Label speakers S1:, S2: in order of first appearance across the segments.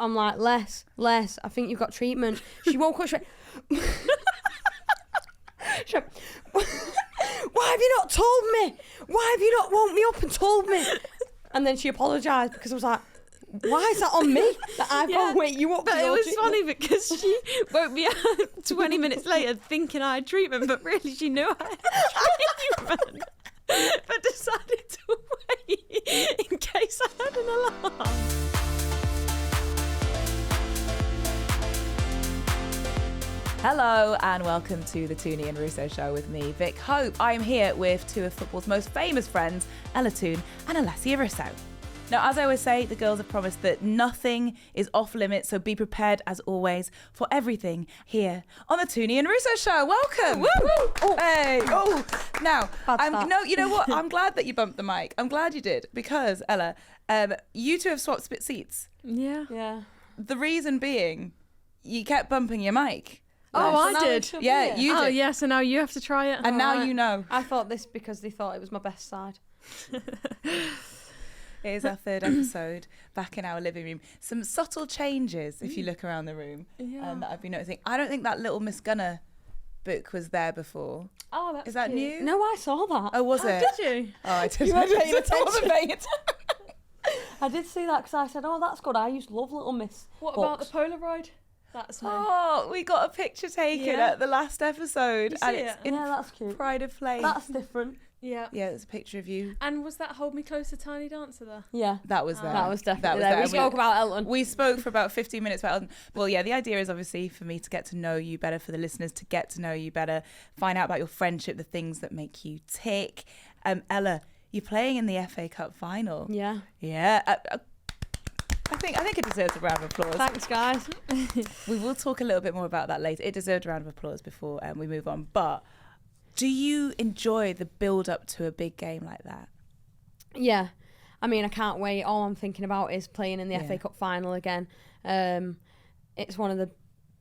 S1: I'm like, Les, I think you've got treatment. She woke up, she went, why have you not told me? Why have you not woke me up and told me? And then she apologised because I was like, why is that on me? That I've got to wake you up.
S2: But it was funny because she woke me up 20 minutes later thinking I had treatment, but really she knew I had treatment. But decided to wait in case I had an alarm.
S3: Hello and welcome to the Tooney Russo Show with me, Vick Hope. I am here with two of football's most famous friends, Ella Toone and Alessia Russo. Now, as I always say, the girls have promised that nothing is off limits, so be prepared, as always, for everything here on the Tooney and Russo Show. Welcome! Woo! Oh, hey! Oh! Now, you know what? I'm glad that you bumped the mic. I'm glad you did, because, Ella, you two have swapped split seats.
S1: Yeah.
S3: The reason being, you kept bumping your mic.
S2: Oh, I did.
S3: Yeah, you did.
S2: Oh, yeah, so now you have to try it.
S3: And now you know.
S1: I thought this because they thought it was my best side.
S3: It is our third episode back in our living room. Some subtle changes, if you look around the room, that I've been noticing. I don't think that little Miss Gunner book was there before.
S2: Oh, that's
S3: Is that
S2: cute.
S3: new?
S1: No, I saw that.
S3: Oh, was it?
S2: Did you?
S3: Oh, I didn't.
S1: You weren't paying
S3: I wasn't paying attention.
S1: I did see that because I said, oh, that's good. I used to love Little Miss
S2: What
S1: books.
S2: about the Polaroid? That's me.
S3: Oh, we got a picture taken at the last episode.
S2: You
S3: And
S2: see
S3: it's
S2: it?
S3: in
S1: Yeah, that's cute.
S3: pride of place.
S1: That's different.
S2: Yeah.
S3: Yeah, there's a picture of you.
S2: And was that Hold Me Closer Tiny Dancer there?
S1: Yeah.
S3: That was there.
S1: That was definitely
S3: That
S1: there.
S3: was
S1: We spoke about Elton.
S3: We spoke for about 15 minutes about Elton. Well, yeah, the idea is obviously for me to get to know you better, for the listeners to get to know you better, find out about your friendship, the things that make you tick. Ella, you're playing in the FA Cup final.
S1: Yeah.
S3: Yeah. I think it deserves a round of applause.
S1: Thanks, guys.
S3: We will talk a little bit more about that later. It deserved a round of applause before we move on. But do you enjoy the build-up to a big game like that?
S1: Yeah. I mean, I can't wait. All I'm thinking about is playing in the FA Cup final again. It's one of the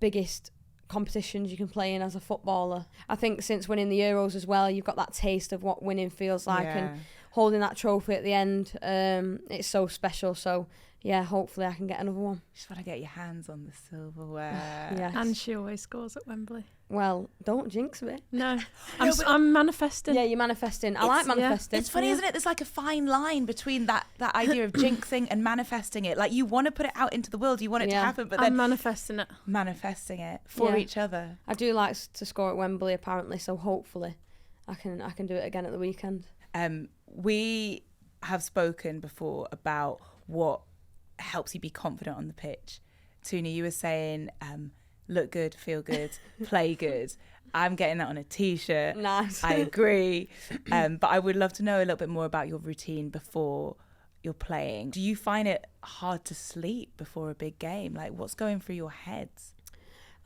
S1: biggest competitions you can play in as a footballer. I think since winning the Euros as well, you've got that taste of what winning feels like, and holding that trophy at the end, it's so special. So yeah, hopefully I can get another one.
S3: You just want to get your hands on the silverware.
S1: Yes.
S2: And she always scores at Wembley.
S1: Well, don't jinx me.
S2: No, I'm manifesting.
S1: Yeah, you're manifesting. I like manifesting.
S3: It's funny, isn't it? There's like a fine line between that idea of jinxing and manifesting it. Like, you want to put it out into the world, you want it to happen, but then
S2: I'm manifesting it
S3: for each other.
S1: I do like to score at Wembley apparently, so hopefully I can do it again at the weekend.
S3: We have spoken before about what helps you be confident on the pitch. Tooney, you were saying look good, feel good, play good. I'm getting that on a t-shirt.
S1: Nice.
S3: I agree. But I would love to know a little bit more about your routine before you're playing. Do you find it hard to sleep before a big game? Like, what's going through your heads?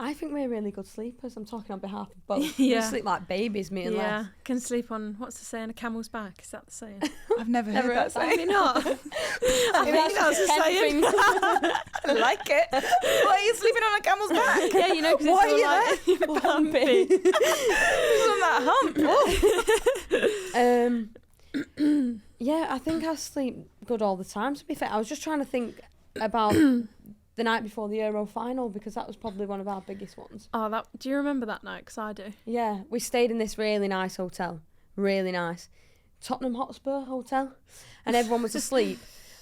S1: I think we're really good sleepers. I'm talking on behalf of both.
S2: Yeah.
S1: We sleep like babies, me and Les.
S2: Can sleep on, what's the saying, a camel's back? Is that the saying?
S3: I've never heard that saying.
S2: Maybe not. I think that's the saying.
S3: I like it. Why are you sleeping on a camel's back?
S2: Yeah, you know, because
S1: Why
S2: it's
S1: are you
S2: all like bumpy.
S3: Who's on that hump?
S1: Yeah, I think I sleep good all the time, to be fair. I was just trying to think about the night before the Euro final, because that was probably one of our biggest ones.
S2: Oh, do you remember that night? Because I do.
S1: Yeah, we stayed in this really nice hotel. Really nice. Tottenham Hotspur Hotel. And everyone was asleep.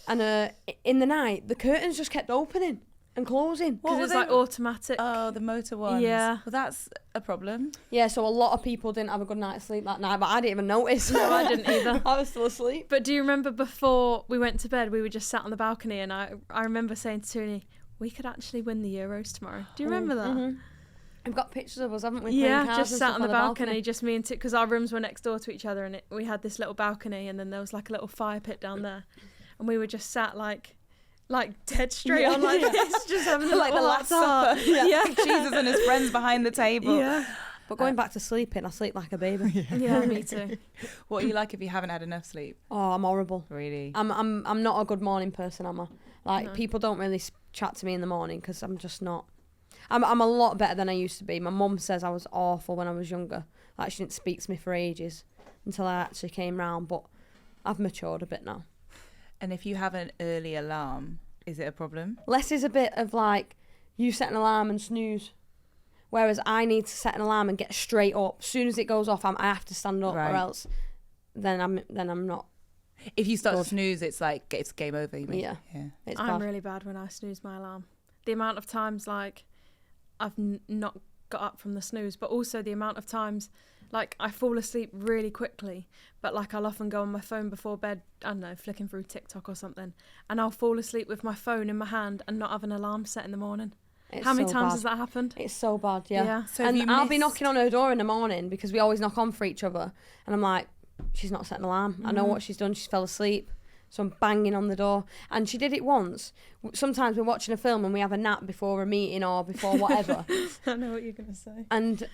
S1: And in the night, the curtains just kept opening and closing.
S2: Because it was like automatic.
S3: Oh, the motor ones.
S2: Yeah.
S3: Well, that's a problem.
S1: Yeah, so a lot of people didn't have a good night's sleep that night, but I didn't even notice.
S2: No, I didn't either.
S1: I was still asleep.
S2: But do you remember before we went to bed, we were just sat on the balcony, and I remember saying to Tooney, we could actually win the Euros tomorrow. Do you remember that?
S1: Mm-hmm. We've got pictures of us, haven't we?
S2: Yeah, just sat on the balcony, just me and because our rooms were next door to each other, and we had this little balcony, and then there was like a little fire pit down there, and we were just sat like dead straight on like this, just having
S3: like the Last Supper.
S2: Yeah.
S3: Jesus and his friends behind the table.
S2: Yeah.
S1: But going back to sleeping, I sleep like a baby.
S2: Yeah, me too.
S3: What are you like if you haven't had enough sleep?
S1: Oh, I'm horrible.
S3: Really?
S1: I'm not a good morning person, am I? Like, people don't really chat to me in the morning because I'm just not. I'm a lot better than I used to be. My mum says I was awful when I was younger. Like, she didn't speak to me for ages until I actually came round. But I've matured a bit now.
S3: And if you have an early alarm, Is it a problem?
S1: Less is a bit of like, you set an alarm and snooze. Whereas I need to set an alarm and get straight up. As soon as it goes off, I have to stand up, or else then I'm not.
S3: If you start to snooze, it's like it's game over. You mean?
S1: Yeah. It's
S2: I'm
S1: bad.
S2: really bad when I snooze my alarm. The amount of times like I've not got up from the snooze, but also the amount of times like I fall asleep really quickly, but like I'll often go on my phone before bed, I don't know, flicking through TikTok or something, and I'll fall asleep with my phone in my hand and not have an alarm set in the morning. How many times has that happened?
S1: It's so bad, yeah.
S3: So
S1: and I'll be knocking on her door in the morning because we always knock on for each other. And I'm like, she's not set an alarm. I know what she's done. She's fell asleep. So I'm banging on the door. And she did it once. Sometimes we're watching a film and we have a nap before a meeting or before whatever.
S2: I know what you're going to say.
S1: And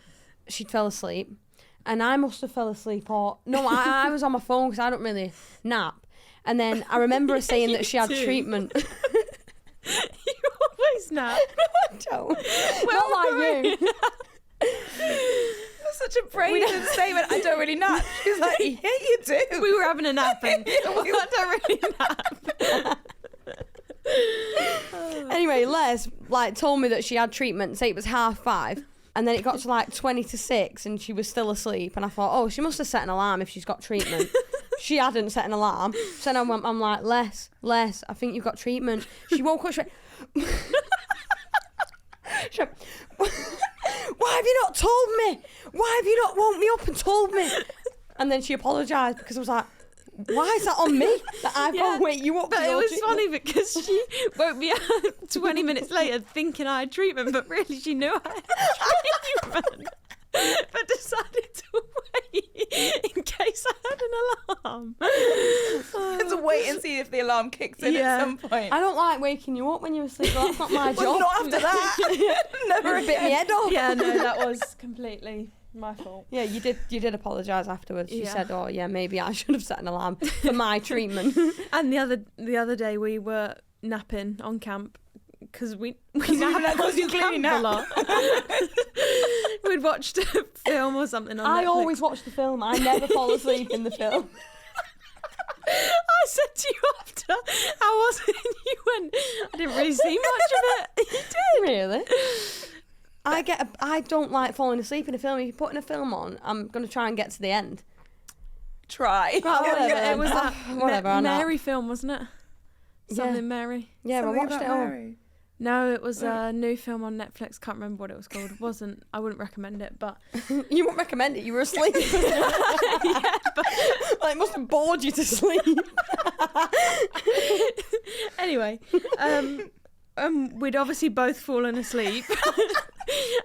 S1: she fell asleep. And I must have fell asleep. Or no, I was on my phone because I don't really nap. And then I remember her saying that she had treatment.
S2: You always nap.
S1: No, I don't. Not like you.
S3: That's such a brazen statement. I don't really nap. She's like, yeah, you do.
S2: We were having a nap and I don't really nap.
S1: Anyway, Les like told me that she had treatment, say it was 5:30, and then it got to like 20 to 6 and she was still asleep, and I thought, oh, she must have set an alarm if she's got treatment. She hadn't set an alarm. So then I'm like, Les, I think you've got treatment. She woke up, she went, why have you not told me? Why have you not woke me up and told me? And then she apologised because I was like, why is that on me? That I've got to wake you up.
S2: But it was funny because she woke me up 20 minutes later thinking I had treatment, but really she knew I had treatment. But decided to wait in case I had an alarm.
S3: To wait and see if the alarm kicks in at some point.
S1: I don't like waking you up when you're asleep. That's not my job.
S3: Well, not after that. Never
S1: bit my head off.
S2: Yeah, no, that was completely my fault.
S1: Yeah, you did apologise afterwards. You said, oh yeah, maybe I should have set an alarm for my treatment.
S2: And the other day we were napping on camp because we napped on camp a lot. We'd watched a film or something on Netflix.
S1: I always watch the film. I never fall asleep in the film.
S2: I said to you after, how was it? And you went, I didn't really see much of it. You did.
S1: Really? I don't like falling asleep in a film. If you're putting a film on, I'm going to try and get to the end.
S3: Try.
S1: Whatever.
S2: It was that
S1: whatever,
S2: Mary film, wasn't it? Something
S1: Yeah.
S2: Mary.
S1: Yeah,
S3: Something
S1: I watched
S3: about
S1: it all.
S3: Mary.
S2: No, it was a new film on Netflix. Can't remember what it was called. I wouldn't recommend it, but
S1: You wouldn't recommend it. You were asleep.
S2: yeah, but
S1: Like, it must have bored you to sleep.
S2: anyway, we'd obviously both fallen asleep,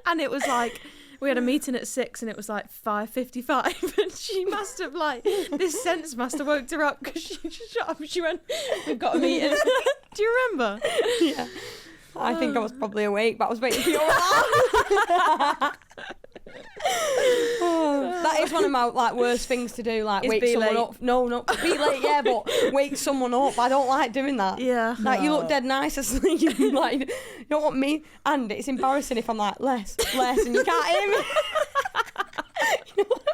S2: and it was like we had a meeting at 6, and it was like 5:55, and she must have this sense must have woke her up because she just shut up. And she went, "We've got a meeting." Do you remember?
S1: Yeah. I think I was probably awake, but I was waiting for your alarm. That is one of my worst things to do,
S2: Is
S1: wake
S2: be
S1: someone
S2: late.
S1: up. No, be late, yeah, but wake someone up. I don't like doing that.
S2: Yeah.
S1: You look dead nice asleep. You don't want me, and it's embarrassing if I'm like less, and you can't hear me. You know what I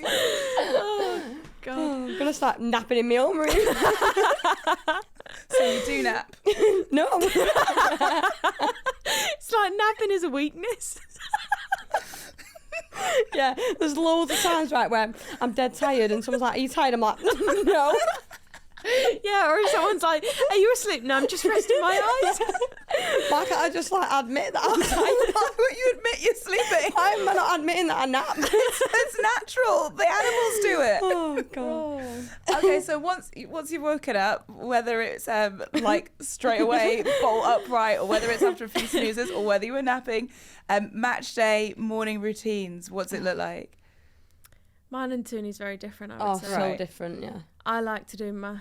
S1: mean?
S2: Oh God.
S1: I'm gonna start napping in my own room.
S3: So you do nap?
S1: No.
S2: It's like napping is a weakness.
S1: Yeah, there's loads of times where I'm dead tired and someone's like, are you tired? I'm like, no.
S2: Yeah, or if someone's like, are you asleep? No, I'm just resting my eyes.
S1: Why can't I just admit that I'm tired?
S3: Why would you admit you're sleeping?
S1: Why am I not admitting that I nap?
S3: It's natural. The animals do it.
S1: Oh God.
S3: Okay, so once you've woken up, whether it's straight away, bolt upright, or whether it's after a few snoozes, or whether you were napping, match day morning routines, what's it look like?
S2: Mine and Tooney's very different, I would say.
S1: So
S3: Right.
S1: different, yeah.
S2: I like to do my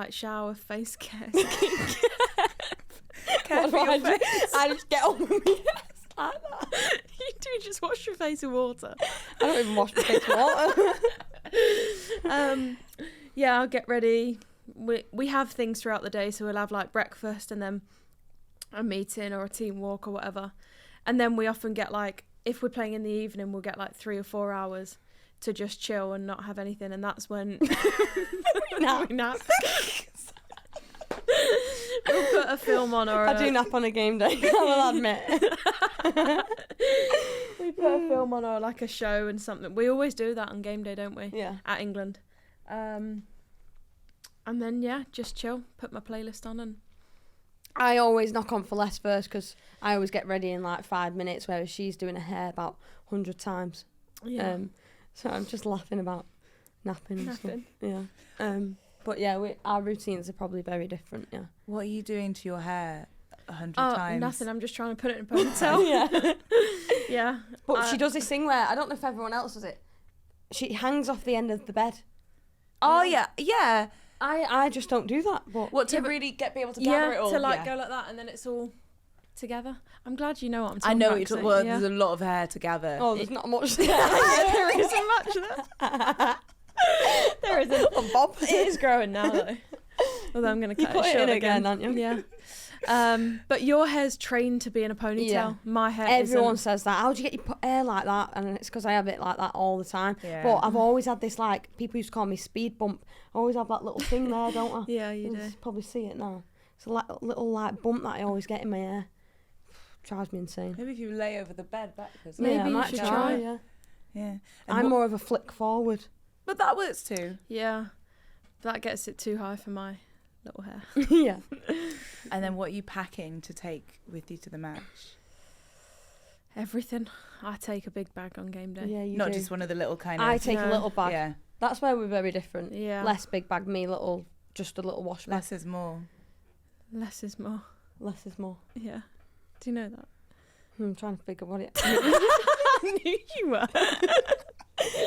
S2: shower, face care,
S3: Care for your face.
S1: I just get on with me like that.
S2: You do just wash your face with water.
S1: I don't even wash my face with water.
S2: Yeah, I'll get ready. We have things throughout the day, so we'll have breakfast and then a meeting or a team walk or whatever. And then we often get if we're playing in the evening, we'll get 3 or 4 hours to just chill and not have anything, and that's when we nap. We'll put a film on or
S1: I do nap on a game day, I will admit.
S2: we put a film on or like a show and something. We always do that on game day, don't we?
S1: Yeah.
S2: At England. And then, just chill, put my playlist on and...
S1: I always knock on for less first because I always get ready in like 5 minutes, whereas she's doing her hair about 100 times.
S2: Yeah.
S1: So I'm just laughing about napping and stuff. Yeah. But yeah, our routines are probably very different, yeah.
S3: What are you doing to your hair 100
S2: Oh,
S3: times?
S2: nothing. I'm just trying to put it in a ponytail. Yeah.
S1: But she does this thing where, I don't know if everyone else does it, she hangs off the end of the bed.
S3: Oh, yeah.
S1: I just don't do that. But
S3: What, to really be able to gather it all?
S2: To like go like that and then it's all together. I'm glad you know what I'm talking
S3: I know
S2: about.
S3: what you're talking about. There's a lot of hair to gather.
S1: Oh, there's not much there.
S2: There isn't much there. There isn't.
S1: Oh, Bob.
S2: It is growing now though. Although I'm going to cut
S1: You put
S2: it
S1: it
S2: short
S1: in again, aren't you?
S2: Yeah. But your hair's trained to be in a ponytail.
S1: Yeah.
S2: My hair
S1: Everyone
S2: isn't.
S1: says that. How do you get your hair like that? And it's because I have it like that all the time.
S3: Yeah.
S1: But I've always had this, like, people used to call me speed bump. I always have that little thing there, don't I?
S2: Yeah, you
S1: You
S2: do.
S1: probably see it now. It's a little like bump that I always get in my hair. Drives me insane.
S3: Maybe if you lay over the bed backwards.
S2: Maybe
S1: I
S2: you
S1: might
S2: should
S1: try.
S2: try.
S1: Yeah.
S3: Yeah. And
S1: I'm more of a flick forward.
S3: But that works too.
S2: Yeah. That gets it too high for my little hair.
S1: Yeah.
S3: And then what are you packing to take with you to the match?
S2: Everything. I take a big bag on game day.
S1: Yeah, you
S3: Not
S1: do.
S3: just one of the little kind of...
S1: I take a
S2: No.
S1: little bag.
S3: Yeah.
S1: That's where we're very different.
S2: Yeah.
S1: Less big bag, me just a little wash bag.
S3: Less is more.
S2: Less is more.
S1: Less is more.
S2: Yeah. Do you know that?
S1: I'm trying to figure what it.
S2: I knew you were.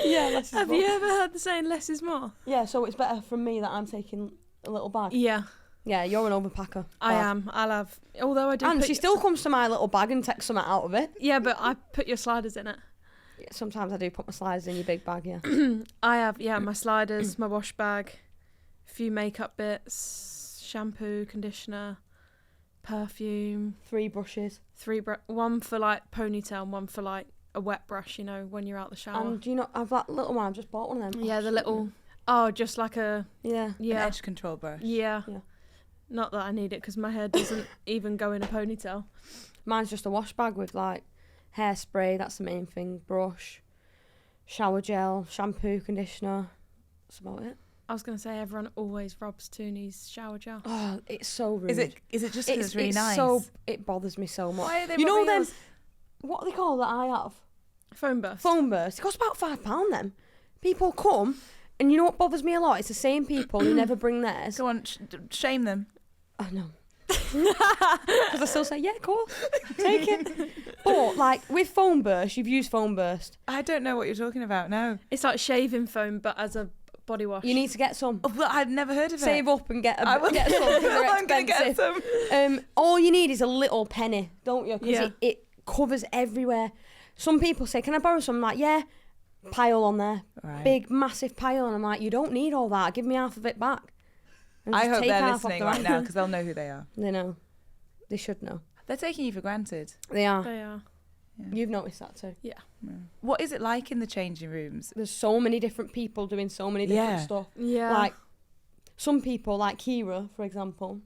S1: Yeah, less is
S2: Have
S1: more.
S2: you ever heard the saying less is more?
S1: Yeah, so it's better from me that I'm taking a little bag.
S2: Yeah,
S1: Yeah, you're an overpacker.
S2: I
S1: Bad.
S2: am. I'll have. Although I do.
S1: And
S2: put
S1: she still comes to my little bag and takes something out of it.
S2: Yeah, but I put your sliders in it.
S1: Yeah, sometimes I do put my sliders in your big bag, yeah.
S2: I have. Yeah, my sliders, my wash bag, a few makeup bits, shampoo, conditioner, perfume.
S1: 3 brushes.
S2: One for like ponytail, and one for like a wet brush. You know, when you're out the shower.
S1: And do you know, I've that little one, I've just bought one of them.
S2: Yeah,
S1: Oh,
S2: the little. Oh, just like a.
S1: Yeah.
S3: An
S2: Yeah.
S3: edge control brush.
S2: Yeah.
S1: Yeah.
S2: Not that I need it because my hair doesn't even go in a ponytail.
S1: Mine's just a wash bag with like hairspray, that's the main thing, brush, shower gel, shampoo, conditioner. That's about it.
S2: I was going to say everyone always robs Tooney's shower gel.
S1: Oh, it's so rude.
S3: Is it just 'cause it's really nice?
S1: It bothers me so much.
S3: Why are they
S1: You know
S3: rubbing
S1: them,
S3: yours?
S1: what are they called that I have?
S2: Phone burst.
S1: Phone burst. It costs about £5 them. People come, and you know what bothers me a lot? It's the same people who never bring theirs.
S3: Go on, shame them.
S1: Oh, no. Because I still say, yeah, of course, take it. But, like, with phone burst, you've used phone burst.
S3: I don't know what you're talking about, no.
S2: It's like shaving foam, but as a body wash.
S1: You need to get some.
S3: Oh, but I've never heard of it.
S1: Save up and get
S3: I will-
S1: get some, 'cause they're
S3: I'm going to get
S1: expensive.
S3: some.
S1: All you need is a little penny, don't you? Because
S2: Yeah.
S1: it covers everywhere. Some people say, can I borrow some? I'm like, yeah, pile on there.
S3: Right.
S1: Big, massive pile. And I'm like, you don't need all that. Give me half of it back. And
S3: I
S1: just
S3: hope
S1: take
S3: they're
S1: half off
S3: listening
S1: the
S3: right
S1: rest.
S3: now because they'll know who they are.
S1: They know. They should know.
S3: They're taking you for granted.
S1: They are.
S2: They are.
S3: Yeah.
S1: You've noticed that too.
S3: What is it like in the changing rooms?
S1: There's so many different people doing so many different
S3: Yeah.
S1: stuff.
S2: Yeah.
S1: Like, some people, like Kira, for example,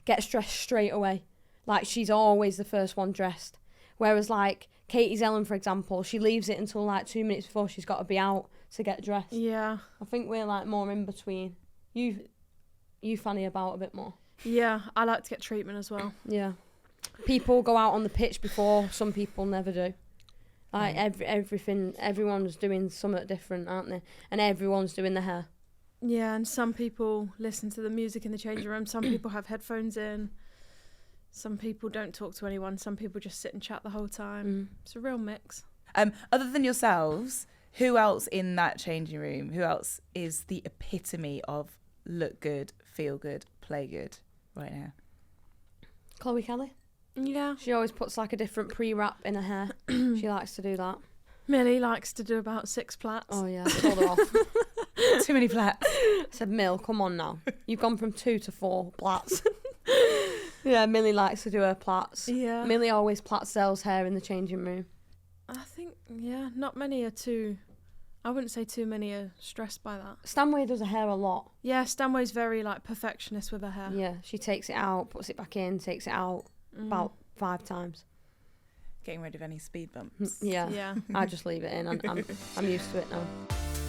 S1: gets dressed straight away. Like, she's always the first one dressed. Whereas, like, Katie Zellen, for example, she leaves it until, like, 2 minutes before she's got to be out to get dressed.
S2: Yeah.
S1: I think we're, like, more in between. You fanny about a bit more.
S2: Yeah. I like to get treatment as well.
S1: Yeah. People go out on the pitch before, some people never do. Like, everyone's doing something different, aren't they? And everyone's doing their hair.
S2: Yeah, and some people listen to the music in the changing room. Some people have headphones in. Some people don't talk to anyone. Some people just sit and chat the whole time. It's a real mix.
S3: Other than yourselves, who else in that changing room? Who else is the epitome of look good, feel good, play good right now?
S1: Chloe Kelly.
S2: Yeah.
S1: She always puts, like, a different pre-wrap in her hair. She likes to do that.
S2: Millie likes to do about 6 plaits.
S1: Oh, yeah. I told her off.
S3: Too many flats.
S1: I said, Mill, come on now. You've gone from 2 to 4 plaits. Yeah, Millie likes to do her plaits.
S2: Yeah.
S1: Millie always plaits Zelle's hair in the changing room.
S2: I think, yeah, not many are too I wouldn't say too many are stressed by that.
S1: Stanway does her hair a lot.
S2: Yeah, Stanway's very like perfectionist with her hair.
S1: Yeah, she takes it out, puts it back in, takes it out about 5 times.
S3: Getting rid of any speed bumps.
S1: Yeah. I just leave it in. I'm used to it now.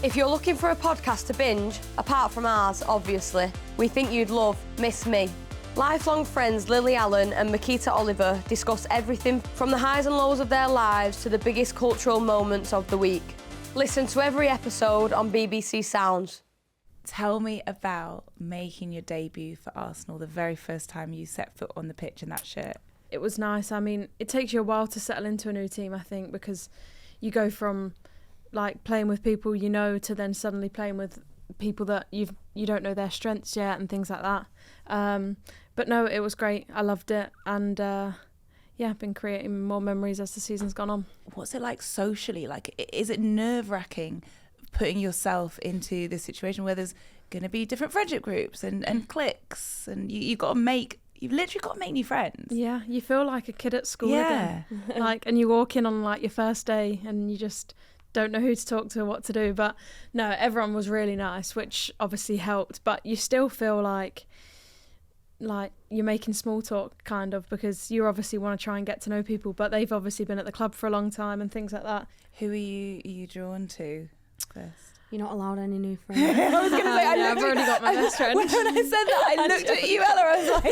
S4: If you're looking for a podcast to binge, apart from ours, obviously, we think you'd love Miss Me. Lifelong friends Lily Allen and Makita Oliver discuss everything from the highs and lows of their lives to the biggest cultural moments of the week. Listen to every episode on BBC Sounds.
S3: Tell me about making your debut for Arsenal, the very first time you set foot on the pitch in that shirt.
S2: It was nice. I mean, it takes you a while to settle into a new team, I think, because you go from like playing with people you know to then suddenly playing with people that you don't know their strengths yet and things like that. But no, it was great. I loved it. And I've been creating more memories as the season's gone on.
S3: What's it like socially? Like, is it nerve-wracking putting yourself into this situation where there's going to be different friendship groups and cliques, and you've literally got to make new friends?
S2: Yeah, you feel like a kid at school again. Like, and you walk in on like your first day and you just don't know who to talk to or what to do. But no, everyone was really nice, which obviously helped. But you still feel like you're making small talk, kind of, because you obviously want to try and get to know people, but they've obviously been at the club for a long time and things like that.
S3: Who are you drawn to first?
S1: You're not allowed any new friends.
S3: I was going to say,
S2: I've already got my best friend.
S3: When I said that, I looked at you, Ella. I was like,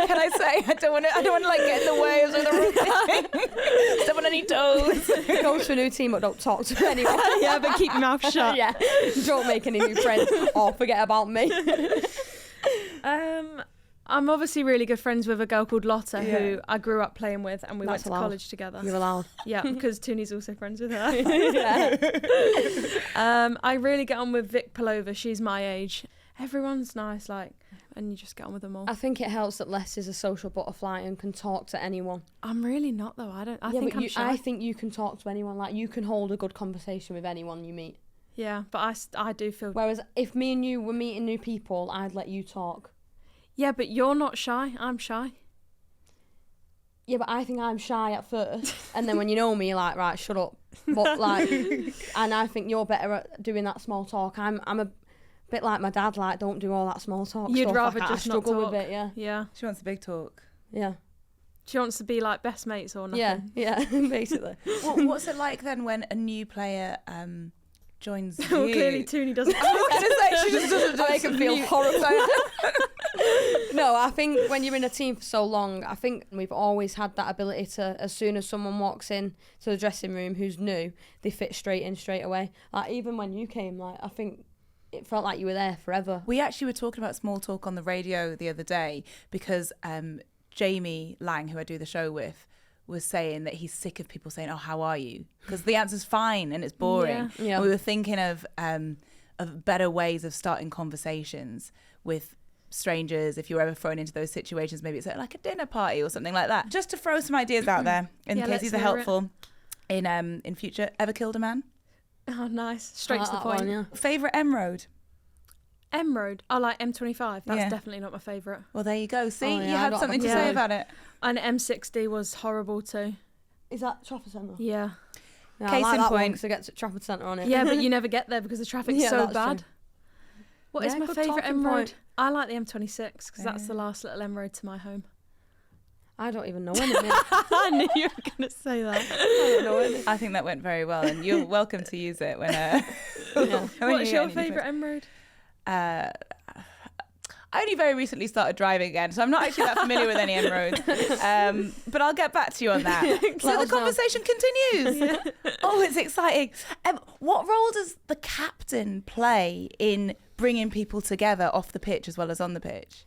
S3: can I say I don't want to like get in the way of the wrong thing. Step on any toes.
S1: Go to a new team, but don't talk to anyone.
S2: Yeah, but keep your mouth shut.
S1: Yeah, don't make any new friends or forget about me.
S2: I'm obviously really good friends with a girl called Lotta, who I grew up playing with, and we went to college together.
S1: You're allowed.
S2: Yeah, because Tooney's also friends with her. I really get on with Vick Palova. She's my age. Everyone's nice, and you just get on with them all.
S1: I think it helps that Les is a social butterfly and can talk to anyone.
S2: I'm really not, though. I think I'm shy.
S1: I think you can talk to anyone. Like, you can hold a good conversation with anyone you meet.
S2: Yeah, but I do feel...
S1: Whereas if me and you were meeting new people, I'd let you talk.
S2: Yeah, but you're not shy. I'm shy.
S1: Yeah, but I think I'm shy at first, and then when you know me, you're like, right, shut up. But like, and I think you're better at doing that small talk. I'm a bit like my dad. Like, don't do all that small talk.
S2: You'd
S1: stuff.
S2: rather
S1: I
S2: just not
S1: struggle
S2: talk.
S1: with it. Yeah.
S2: Yeah.
S3: She wants a big talk.
S1: Yeah.
S2: She wants to be like best mates or nothing.
S1: Yeah. Basically.
S3: What's it like then when a new player joins you?
S2: Well, clearly Tooney doesn't.
S3: I was going to say, she just doesn't
S1: make him feel horrified. No, I think when you're in a team for so long, I think we've always had that ability to, as soon as someone walks in to the dressing room who's new, they fit straight in straight away. Like, even when you came, like, I think it felt like you were there forever.
S3: We actually were talking about small talk on the radio the other day because Jamie Lang, who I do the show with, was saying that he's sick of people saying, "Oh, how are you?" Because the answer's fine and it's boring.
S1: Yeah.
S3: And we were thinking of better ways of starting conversations with strangers. If you're ever thrown into those situations, maybe it's like a dinner party or something like that. Just to throw some ideas out there in case these are helpful in future. Ever killed a man?
S2: Oh, nice. Straight to the point.
S1: One, yeah.
S3: Favourite M road?
S2: M road. I like M25. That's definitely not my favourite.
S3: Well, there you go. See, you
S1: I
S3: had
S1: don't
S3: something to
S1: have a
S3: say about it.
S2: And M60 was horrible too.
S1: Is that Trafford Centre?
S2: Yeah.
S1: Yeah,
S3: Case
S1: I like
S3: in
S1: that
S3: point.
S1: one because it gets at Trafford Centre on it.
S2: Yeah, but you never get there because the traffic's so
S1: that's
S2: bad.
S1: true.
S2: What is
S1: Yeah,
S2: my
S1: good
S2: favourite
S1: talking
S2: M road?
S1: point.
S2: I like the M26 because that's the last little M road to my home.
S1: I don't even know anything.
S2: I knew you were going to say that.
S1: I don't know anything.
S3: I think that went very well, and you're welcome to use it when.
S2: What's your favourite M road?
S3: I only very recently started driving again, so I'm not actually that familiar with any M roads. But I'll get back to you on that. So the conversation continues. Oh, it's exciting. What role does the captain play in bringing people together off the pitch as well as on the pitch?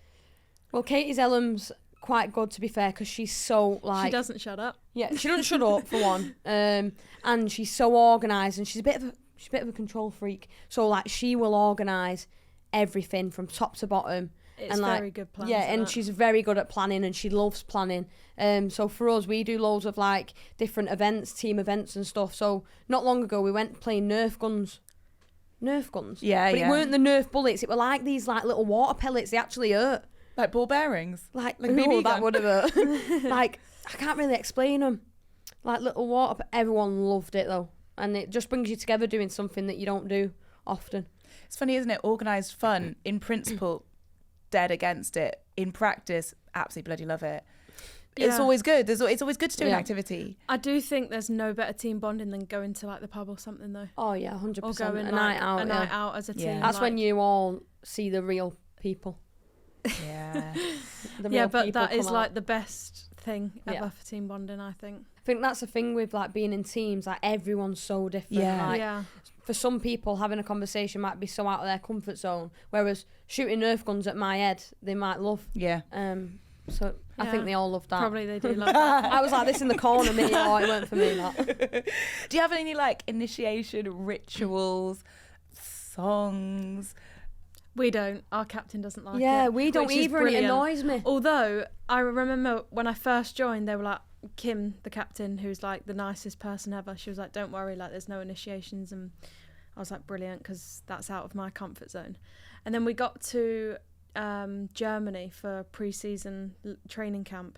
S1: Well, Katie Zellum's quite good, to be fair, because she's so like...
S2: She doesn't shut up.
S1: Yeah, she doesn't shut up, for one. And she's so organised, and she's a bit of a control freak. So like, she will organise everything from top to bottom.
S2: It's
S1: and like,
S2: very good plans.
S1: Yeah, and she's very good at planning, and she loves planning. So for us, we do loads of like different events, team events and stuff. So not long ago, we went playing Nerf guns.
S3: Yeah,
S1: but it weren't the Nerf bullets. It were like these like little water pellets. They actually hurt.
S3: Like ball bearings?
S1: Like
S3: a
S1: no,
S3: BB
S1: that
S3: gun?
S1: would have hurt. Like, I can't really explain them. Like little water. Everyone loved it though. and it just brings you together doing something that you don't do often.
S3: It's funny, isn't it? Organised fun, in principle, dead against it. In practice, absolutely bloody love it. It's always good. It's always good to do an activity.
S2: I do think there's no better team bonding than going to like the pub or something though.
S1: Oh yeah, 100%.
S2: Or going
S1: a night out.
S2: A night out as a team.
S1: That's when you all see the real people.
S3: Yeah.
S2: But that is like the best thing ever for team bonding, I think.
S1: I think that's the thing with like being in teams, like everyone's so different. Like, for some people, having a conversation might be so out of their comfort zone, whereas shooting Nerf guns at my head, they might love.
S3: Yeah.
S1: So I think they all love that.
S2: Probably they do like that.
S1: I was like this in the corner, me. Oh, it weren't for me. That.
S3: Do you have any like initiation rituals, songs?
S2: We don't. Our captain doesn't like it.
S1: Yeah, we don't either, and it annoys me.
S2: Although I remember when I first joined, they were like, Kim, the captain, who's like the nicest person ever, she was like, don't worry, like there's no initiations. And I was like, brilliant, because that's out of my comfort zone. And then we got to Germany for pre-season training camp,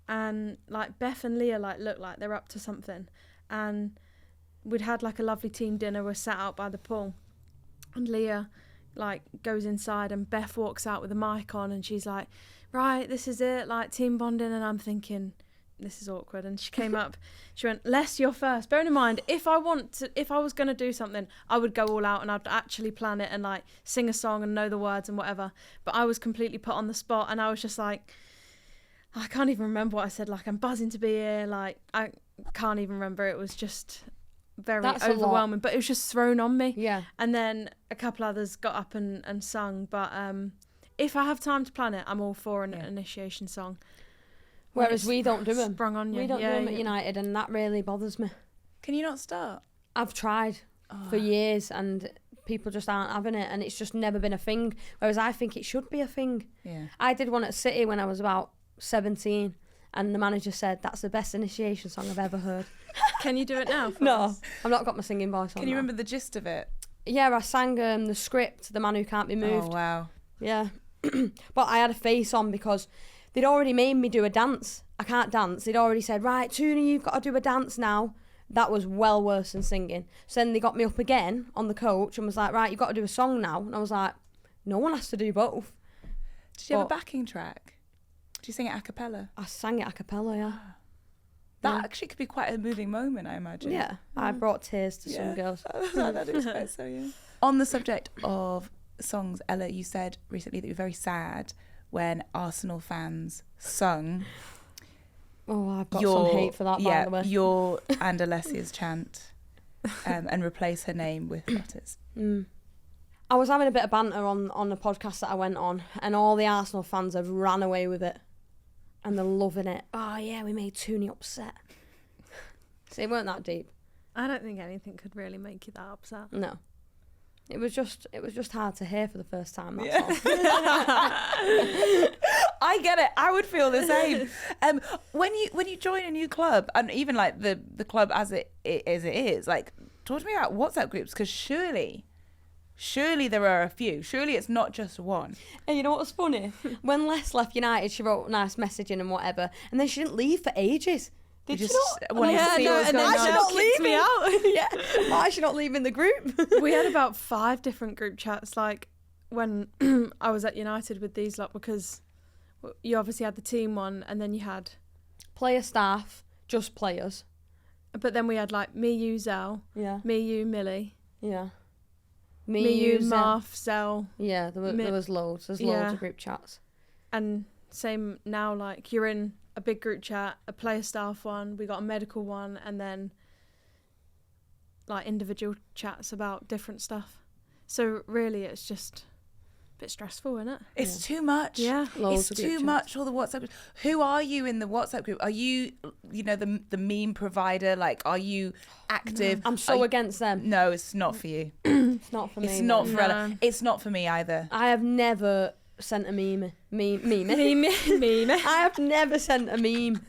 S2: and like Beth and Leah like look like they're up to something, and we'd had like a lovely team dinner. We're sat out by the pool, and Leah like goes inside, and Beth walks out with a mic on, and she's like, right, this is it, like team bonding. And I'm thinking, this is awkward. And she came up, she went, Les, you're first. Bearing in mind, if I was going to do something, I would go all out and I'd actually plan it and like sing a song and know the words and whatever. But I was completely put on the spot, and I was just like, I can't even remember what I said. Like, I'm buzzing to be here. Like, I can't even remember. It was just very overwhelming, but it was just thrown on me.
S1: Yeah.
S2: And then a couple others got up and sung. But if I have time to plan it, I'm all for an initiation song.
S1: Whereas we don't do them.
S2: Sprung on you.
S1: We don't do them at United, and that really bothers me.
S3: Can you not start?
S1: I've tried for years, and people just aren't having it, and it's just never been a thing. Whereas I think it should be a thing.
S3: Yeah.
S1: I did one at City when I was about 17, and the manager said, that's the best initiation song I've ever heard.
S2: Can you do it now?
S1: No, I've not got my singing voice on.
S3: Can you remember the gist of it?
S1: Yeah, I sang the script, The Man Who Can't Be Moved.
S3: Oh, wow.
S1: Yeah. But I had a face on because they'd already made me do a dance. I can't dance. They'd already said, right, Tooney, you've got to do a dance now. That was well worse than singing. So then they got me up again on the coach and was like, right, you've got to do a song now. And I was like, no one has to do both.
S3: Did you have a backing track? Did you sing it a cappella?
S1: I sang it a cappella, yeah.
S3: That actually could be quite a moving moment, I imagine.
S1: Yeah, I brought tears to some girls.
S3: That is quite so, yeah. On the subject of songs, Ella, you said recently that you were very sad when Arsenal fans sung.
S1: Oh, I've got some hate for that, by the way.
S3: Your and Alessia's chant and replace her name with letters.
S1: I was having a bit of banter on the podcast that I went on, and all the Arsenal fans have ran away with it. And they're loving it. Oh, yeah, we made Tooney upset. So it weren't that deep.
S2: I don't think anything could really make you that upset.
S1: No. It was just hard to hear for the first time, that's all.
S3: I get it. I would feel the same. When you join a new club, and even like the club as it is, like, talk to me about WhatsApp groups, because surely there are a few. Surely it's not just one.
S1: And you know what's funny? When Les left United, she wrote a nice messaging and whatever, and then she didn't leave for ages. Did you not?
S3: Wanted to see what was going on.
S1: Not leaving me out. Yeah. Why is she not leaving the group?
S2: We had about 5 different group chats, like when I was at United with these lot, because you obviously had the team one, and then you had
S1: player staff, just players.
S2: But then we had like me, you, Zell.
S1: Yeah.
S2: Me, you, Millie.
S1: Yeah.
S2: Me, you, Marf, Zell.
S1: Yeah, there was loads. There's loads of group chats.
S2: And same now, like you're in a big group chat, a player staff one, we got a medical one, and then like individual chats about different stuff. So really it's just a bit stressful, isn't it?
S3: It's too much.
S2: Yeah.
S3: It's too much, all the WhatsApp groups. Who are you in the WhatsApp group? Are you the meme provider? Like, are you active?
S1: No. I'm so against them.
S3: No, it's not for you.
S1: It's not for me.
S3: It's not for Ella. It's not for me either.
S1: I have never sent a meme. Meme. I have never sent a meme.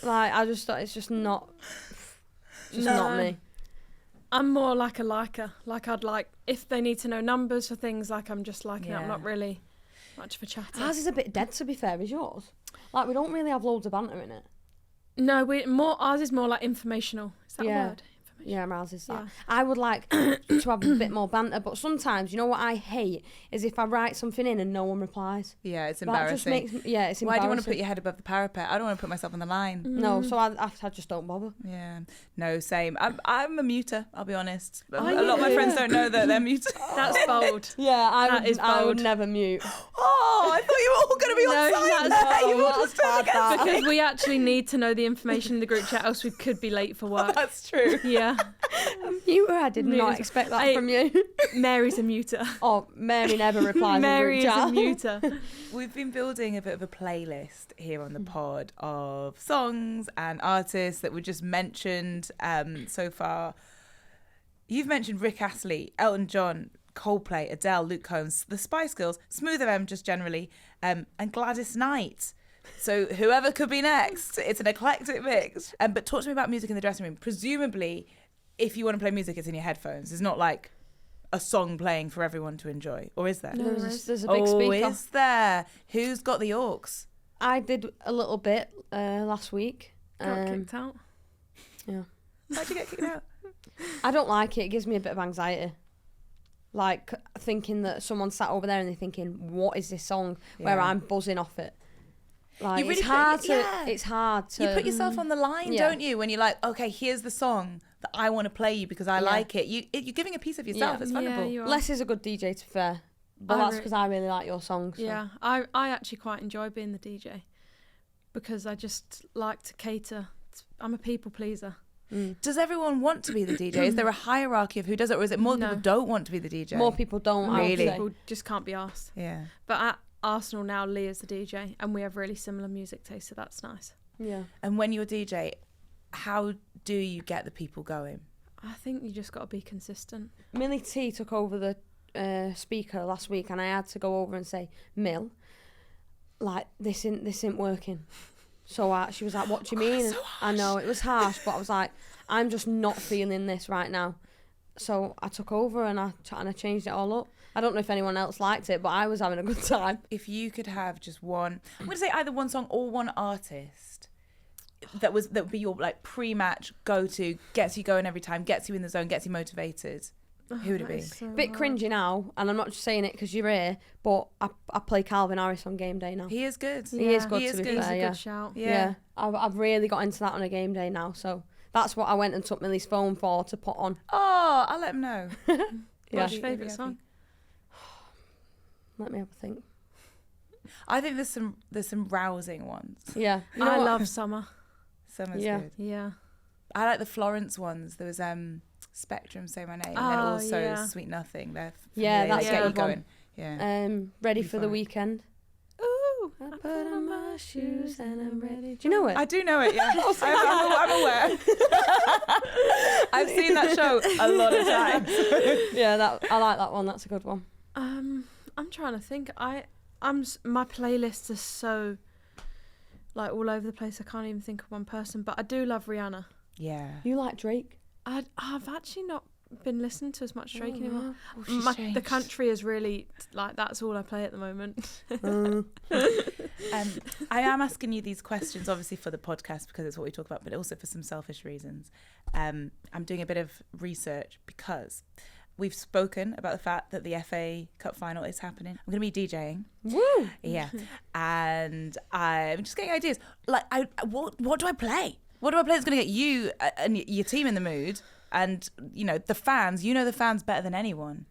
S1: Like, I just thought it's just not me.
S2: I'm more like a liker. Like, I'd like, if they need to know numbers for things, like, I'm just liking it. I'm not really much of a chatter.
S1: Ours is a bit dead, to be fair. Is yours? Like, we don't really have loads of banter in it.
S2: No, ours is more like informational. Is that a word? information.
S1: Yeah, Miles is that.
S2: Yeah.
S1: I would like to have a bit more banter, but sometimes, you know what I hate is if I write something in and no one replies.
S3: Yeah, it's
S1: That
S3: embarrassing.
S1: just makes it's embarrassing.
S3: Why do you want to put your head above the parapet? I don't want to put myself on the line.
S1: No, so I just don't bother.
S3: Yeah, no, same. I'm a muter. I'll be honest. A
S2: Are
S3: lot of my
S2: you?
S3: friends don't know that they're muted.
S2: That's bold.
S1: Yeah, I would
S2: bold.
S1: never mute.
S3: Oh, I thought you were all going to be on
S2: No,
S3: silent.
S2: that's
S3: You all
S1: bold.
S3: just turned
S1: That's bad,
S3: against me.
S2: Because we actually need to know the information in the group chat, else we could be late for work.
S3: That's true.
S2: Yeah.
S1: Muter, I did not
S2: Mute.
S1: expect that
S2: Hey.
S1: from you.
S2: Mary's a muter.
S1: Oh, Mary never replies
S2: Mary
S1: in
S2: is
S1: group
S2: a
S1: chat.
S2: muter.
S3: We've been building a bit of a playlist here on the pod of songs and artists that were just mentioned so far. You've mentioned Rick Astley, Elton John, Coldplay, Adele, Luke Combs, the Spice Girls, Smooth FM just generally, and Gladys Knight. So whoever could be next, it's an eclectic mix. But talk to me about music in the dressing room. Presumably, if you want to play music, it's in your headphones. It's not like a song playing for everyone to enjoy, or is there?
S2: No.
S1: There's a big speaker.
S3: Is there? Who's got the aux?
S1: I did a little bit last week.
S2: Got kicked out.
S1: Yeah.
S3: How'd you get kicked out?
S1: I don't like it. It gives me a bit of anxiety. Like thinking that someone sat over there and they're thinking, "What is this song?" Where
S3: Yeah.
S1: I'm buzzing off it. Like
S3: You really
S1: it's hard
S3: put-
S1: to.
S3: yeah.
S1: It's hard to.
S3: You put yourself on the line,
S1: Yeah.
S3: don't you? When you're like, okay, here's the song that I want to play you because I
S1: Yeah.
S3: like it. You're giving a piece of yourself.
S1: Yeah.
S3: It's
S2: Yeah,
S3: wonderful.
S2: you are.
S1: Les is a good DJ, to be fair, but
S2: I
S1: that's
S2: re-
S1: because I really like your songs. So.
S2: Yeah, I actually quite enjoy being the DJ because I just like to cater. I'm a people pleaser.
S3: Does everyone want to be the DJ? Is there a hierarchy of who does it, or is it more
S2: No.
S3: people don't want to be the DJ?
S1: More people don't. I would
S3: Really?
S1: say.
S2: People just can't be asked.
S3: Yeah.
S2: But at Arsenal now, Leah's the DJ, and we have really similar music taste, so that's nice.
S1: Yeah.
S3: And when you're DJ, how do you get the people going?
S2: I think you just got to be consistent.
S1: Millie T took over the speaker last week, and I had to go over and say, "Mill, like this isn't working." So she was like, "What do you mean?"
S3: that's so
S1: I know it was harsh, but I was like, "I'm just not feeling this right now." So I took over and I changed it all up. I don't know if anyone else liked it, but I was having a good time.
S3: If you could have just one, I'm going to say either one song or one artist that would be your like pre-match go-to, gets you going every time, gets you in the zone, gets you motivated. Who would it
S2: That
S3: be?
S2: is so
S1: Bit
S2: hard.
S1: cringy now, and I'm not just saying it because you're here, but I play Calvin Harris on game day now.
S3: He is good.
S1: He is
S2: Yeah.
S1: good,
S3: He
S1: to
S3: is
S1: be
S3: good.
S2: He's
S1: fair,
S2: a
S1: yeah.
S2: good shout.
S1: Yeah, I've really got into that on a game day now, so that's what I went and took Millie's phone for to put on.
S3: Oh, I'll let him know.
S1: Yeah.
S2: What's your favourite song?
S1: Let me have a think.
S3: I think there's some rousing ones.
S1: Yeah, you
S2: I
S1: know what?
S2: love Summer.
S3: Summer's
S1: Yeah.
S3: good.
S2: Yeah.
S3: I like the Florence ones. There was Spectrum, Say My Name, and then
S2: Oh,
S3: also
S2: yeah.
S3: Sweet Nothing.
S1: Yeah,
S3: they
S1: that's
S3: get
S2: a
S3: you
S1: good one.
S3: going. Yeah.
S1: Ready
S3: Be
S1: for the
S3: fine.
S1: weekend.
S2: Ooh.
S1: I put on my shoes and I'm ready. Do you know it?
S3: I do know it. Yeah, I'm aware. I've seen that show a lot of times.
S1: Yeah, I like that one. That's a good one.
S2: I'm trying to think. My playlists are so like all over the place. I can't even think of one person, but I do love Rihanna.
S3: Yeah.
S1: You like Drake?
S2: I've actually not been listening to as much Drake anymore.
S3: Oh, she's
S2: The
S3: changed.
S2: country is really like that's all I play at the moment.
S3: I am asking you these questions, obviously for the podcast because it's what we talk about, but also for some selfish reasons. I'm doing a bit of research because we've spoken about the fact that the FA Cup final is happening. I'm going to be DJing.
S1: Woo!
S3: Yeah, and I'm just getting ideas. Like, what do I play? What do I play that's going to get you and your team in the mood? And the fans. You know the fans better than anyone.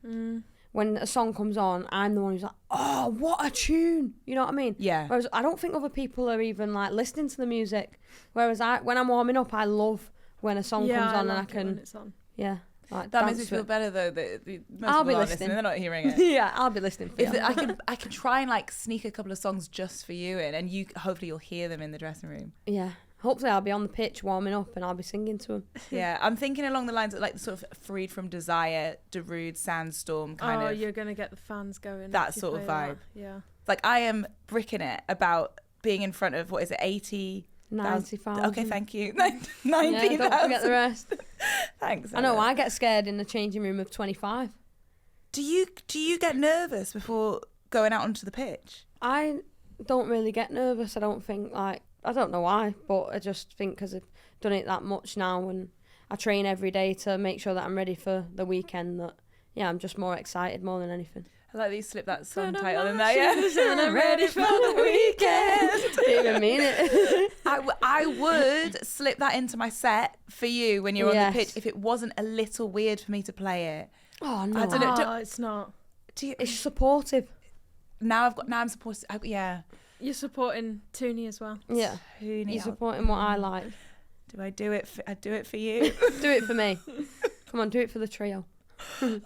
S1: When a song comes on, I'm the one who's like, "Oh, what a tune!" You know what I mean?
S3: Yeah.
S1: Whereas I don't think other people are even like listening to the music. Whereas when I'm warming up, I love when a song comes on and I
S2: like it when
S1: can,
S2: it's on.
S1: yeah, like
S3: That
S1: dance
S3: makes me
S1: to
S3: feel
S1: it.
S3: better though. That most
S1: I'll
S3: people
S1: be
S3: aren't
S1: listening.
S3: They're not hearing it.
S1: Yeah, I'll be listening for
S3: If
S1: you.
S3: I can try and like sneak a couple of songs just for you in, and you hopefully you'll hear them in the dressing room.
S1: Yeah. Hopefully I'll be on the pitch warming up and I'll be singing to them.
S3: Yeah, I'm thinking along the lines of like the sort of Freed from Desire, Darude, Sandstorm kind of.
S2: You're gonna get the fans going.
S3: That
S2: if you
S3: sort of
S2: play that.
S3: vibe.
S2: Yeah.
S3: Like I am bricking it about being in front of 80.
S1: 90,000.
S3: Okay, thank you.
S1: Yeah,
S3: 90,000.
S1: don't forget the rest.
S3: Thanks.
S1: I know,
S3: Emma.
S1: I get scared in the changing room of 25.
S3: Do you get nervous before going out onto the pitch?
S1: I don't really get nervous. I don't think, like, I don't know why, but I just think because I've done it that much now and I train every day to make sure that I'm ready for the weekend. That I'm just more excited more than anything.
S3: I like that you slipped that song title in there. Yeah,
S2: and I'm ready for the weekend.
S1: Didn't even mean it.
S3: I would slip that into my set for you when you're on the pitch if it wasn't a little weird for me to play it.
S1: Oh no,
S3: I don't know.
S2: Oh, it's not.
S1: It's supportive.
S3: Now I'm supposed to. Yeah.
S2: You're supporting Tooney as well.
S1: Yeah,
S3: Tooney,
S1: you're supporting what I like.
S3: Do I do it? I do it for you.
S1: Do it for me. Come on, do it for the trio.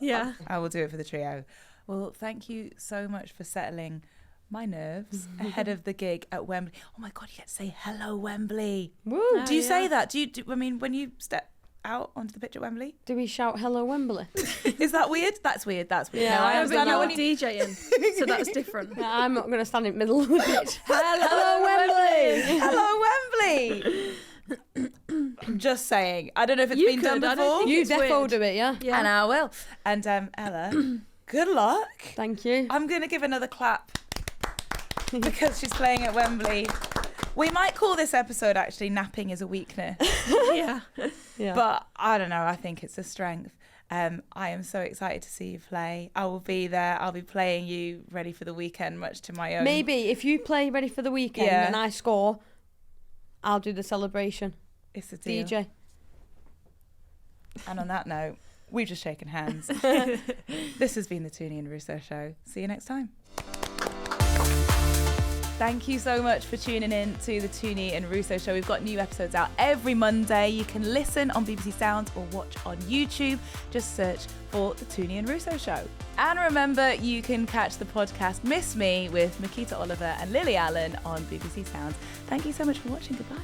S2: Yeah.
S3: I will do it for the trio. Well, thank you so much for settling my nerves ahead of the gig at Wembley. Oh my God, you get to say hello, Wembley.
S1: Woo!
S2: Oh,
S3: Do you say that? Do I mean, when you step out onto the pitch at Wembley?
S1: Do we shout hello Wembley?
S3: Is that weird? That's weird. That's weird.
S1: Yeah,
S3: No, I
S1: I
S3: understand
S2: You're
S3: that when you...
S2: DJing, so that's different.
S1: I'm not going to stand in the middle of the pitch.
S3: Hello, Wembley. Hello, Wembley. I'm just saying. I don't know if it's been done
S2: I don't
S3: before.
S2: think
S1: You
S2: it's
S1: defo
S2: weird.
S1: do it, yeah?
S2: Yeah.
S3: And I will. And Ella, good luck.
S1: Thank you.
S3: I'm going to give another clap because she's playing at Wembley. We might call this episode actually Napping is a Weakness.
S2: Yeah.
S1: Yeah.
S3: But I don't know. I think it's a strength. I am so excited to see you play. I will be there. I'll be playing you ready for the weekend, much to my own.
S1: Maybe if you play ready for the weekend
S3: Yeah.
S1: and I score, I'll do the celebration.
S3: It's a deal.
S1: DJ.
S3: And on that note, we've just shaken hands. This has been the Tooney and Russo Show. See you next time. Thank you so much for tuning in to the Tooney and Russo Show. We've got new episodes out every Monday. You can listen on BBC Sounds or watch on YouTube. Just search for the Tooney and Russo Show. And remember, you can catch the podcast Miss Me with Makita Oliver and Lily Allen on BBC Sounds. Thank you so much for watching. Goodbye.